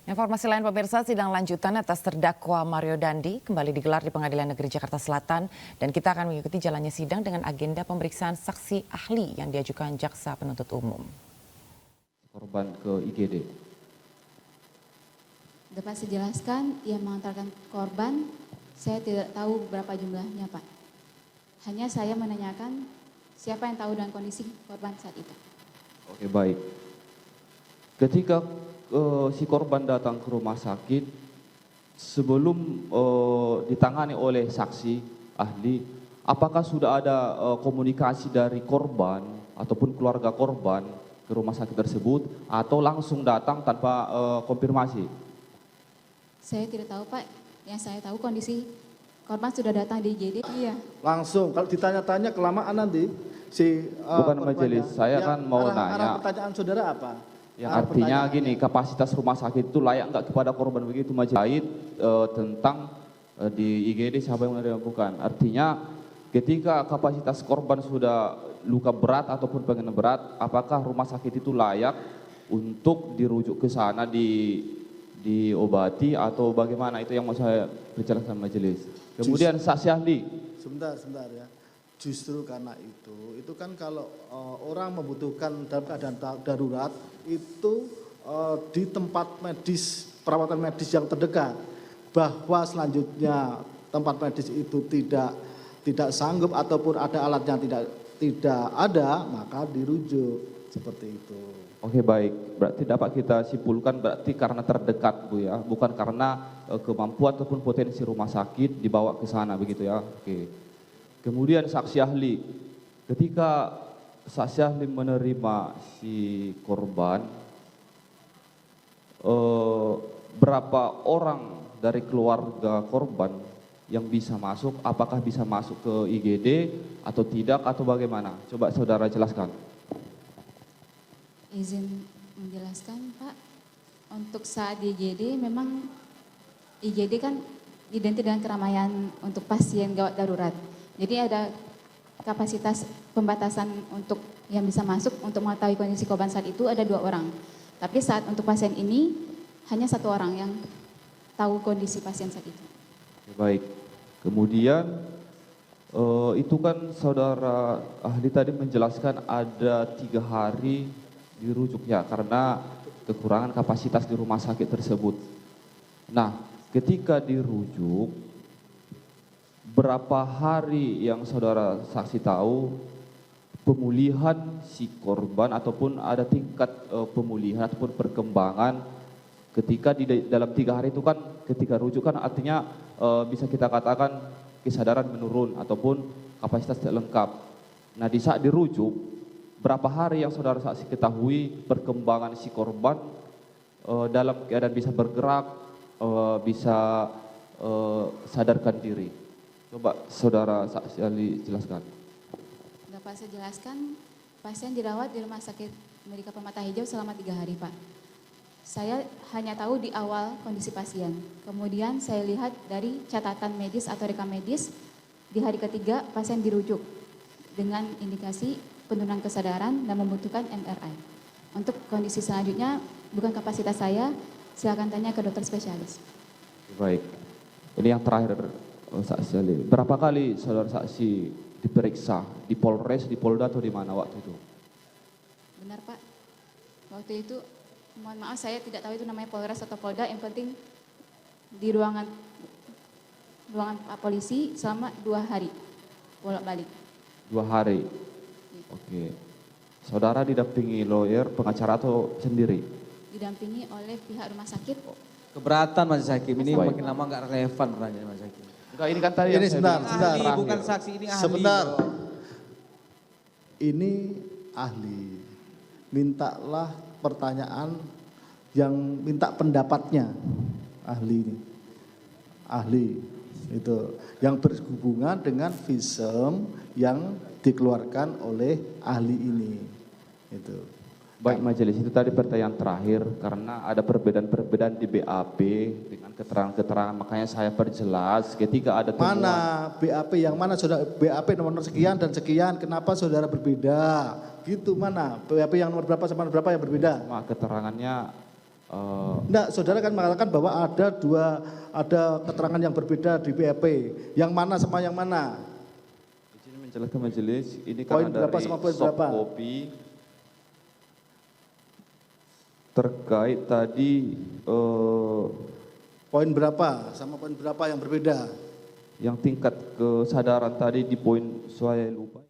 Informasi lain pemirsa, sidang lanjutan atas terdakwa Mario Dandi kembali digelar di Pengadilan Negeri Jakarta Selatan dan kita akan mengikuti jalannya sidang dengan agenda pemeriksaan saksi ahli yang diajukan jaksa penuntut umum. Korban ke IGD. Dapat saya jelaskan, yang mengantarkan korban, saya tidak tahu berapa jumlahnya Pak. Hanya saya menanyakan siapa yang tahu dengan kondisi korban saat itu. Oke, baik. Ketika si korban datang ke rumah sakit, sebelum ditangani oleh saksi ahli, apakah sudah ada komunikasi dari korban ataupun keluarga korban ke rumah sakit tersebut atau langsung datang tanpa konfirmasi? Saya tidak tahu Pak, yang saya tahu kondisi korban sudah datang di IGD. Iya. Langsung, kalau ditanya-tanya kelamaan nanti si Bukan majelis, saya kan mau nanya. Arah pertanyaan saudara apa? Yang artinya gini, kapasitas rumah sakit itu layak nggak kepada korban begitu majelis tentang di IGD siapa yang menerima bukan. Artinya ketika kapasitas korban sudah luka berat ataupun pengen berat, apakah rumah sakit itu layak untuk dirujuk ke sana diobati atau bagaimana? Itu yang mau saya bicarakan majelis. Kemudian saksi ahli. Sebentar ya. Justru karena itu kan kalau orang membutuhkan dalam keadaan darurat itu di tempat medis, perawatan medis yang terdekat, bahwa selanjutnya tempat medis itu tidak sanggup ataupun ada alat yang tidak ada, maka dirujuk seperti itu. Oke, baik, berarti dapat kita simpulkan berarti karena terdekat Bu ya, bukan karena kemampuan ataupun potensi rumah sakit dibawa ke sana begitu ya. Oke. Kemudian saksi ahli, ketika saksi ahli menerima si korban, berapa orang dari keluarga korban yang bisa masuk, apakah bisa masuk ke IGD atau tidak atau bagaimana? Coba saudara jelaskan. Izin menjelaskan Pak, untuk saat di IGD memang IGD kan identik dengan keramaian untuk pasien gawat darurat. Jadi ada kapasitas pembatasan untuk yang bisa masuk untuk mengetahui kondisi korban saat itu ada 2 orang. Tapi saat untuk pasien ini hanya 1 orang yang tahu kondisi pasien saat itu. Baik, kemudian itu kan saudara ahli tadi menjelaskan ada 3 hari dirujuk ya karena kekurangan kapasitas di rumah sakit tersebut. Nah, ketika dirujuk, berapa hari yang saudara saksi tahu pemulihan si korban ataupun ada tingkat pemulihan ataupun perkembangan ketika di dalam 3 hari itu kan ketika rujuk kan artinya bisa kita katakan kesadaran menurun ataupun kapasitas tidak lengkap. Nah, di saat dirujuk berapa hari yang saudara saksi ketahui perkembangan si korban dalam keadaan bisa bergerak, bisa sadarkan diri? Coba saudara saksi ahli jelaskan. Dapat saya jelaskan, pasien dirawat di Rumah Sakit Medika Permata Hijau selama 3 hari Pak. Saya hanya tahu di awal kondisi pasien. Kemudian saya lihat dari catatan medis atau rekam medis, di hari ketiga pasien dirujuk dengan indikasi penurunan kesadaran dan membutuhkan MRI. Untuk kondisi selanjutnya bukan kapasitas saya, silakan tanya ke dokter spesialis. Baik, ini yang terakhir saksi ahli. Berapa kali saudara saksi diperiksa di Polres, di Polda atau di mana waktu itu? Benar Pak, waktu itu mohon maaf saya tidak tahu itu namanya Polres atau Polda, yang penting di ruangan Pak Polisi selama 2 hari bolak-balik. 2 hari. Oke. Saudara didampingi lawyer, pengacara atau sendiri? Didampingi oleh pihak rumah sakit. Keberatan Majelis Hakim, ini Baik. makin lama nggak relevan pertanyaan Majelis Hakim. Enggak, ini kan tadi Ini sebentar. Ahli, bukan saksi, ini ahli. Sebentar. Ini ahli. Mintalah pertanyaan yang minta pendapatnya ahli ini. Ahli itu yang berhubungan dengan visum yang dikeluarkan oleh ahli ini. Itu. Baik majelis, itu tadi pertanyaan terakhir karena ada perbedaan-perbedaan di BAP dengan keterangan-keterangan, makanya saya perjelas ketika ada temuan. Mana BAP yang mana saudara, BAP nomor sekian dan sekian, kenapa saudara berbeda? Gitu mana? BAP yang nomor berapa sama nomor berapa yang berbeda? Keterangannya Enggak, saudara kan mengatakan bahwa ada keterangan yang berbeda di BAP. Yang mana sama yang mana? Izin menjelaskan majelis, ini Poin karena berapa dari sama poin soft berapa? copy terkait tadi Poin berapa sama poin berapa yang berbeda? yang tingkat kesadaran tadi di poin saya lupa.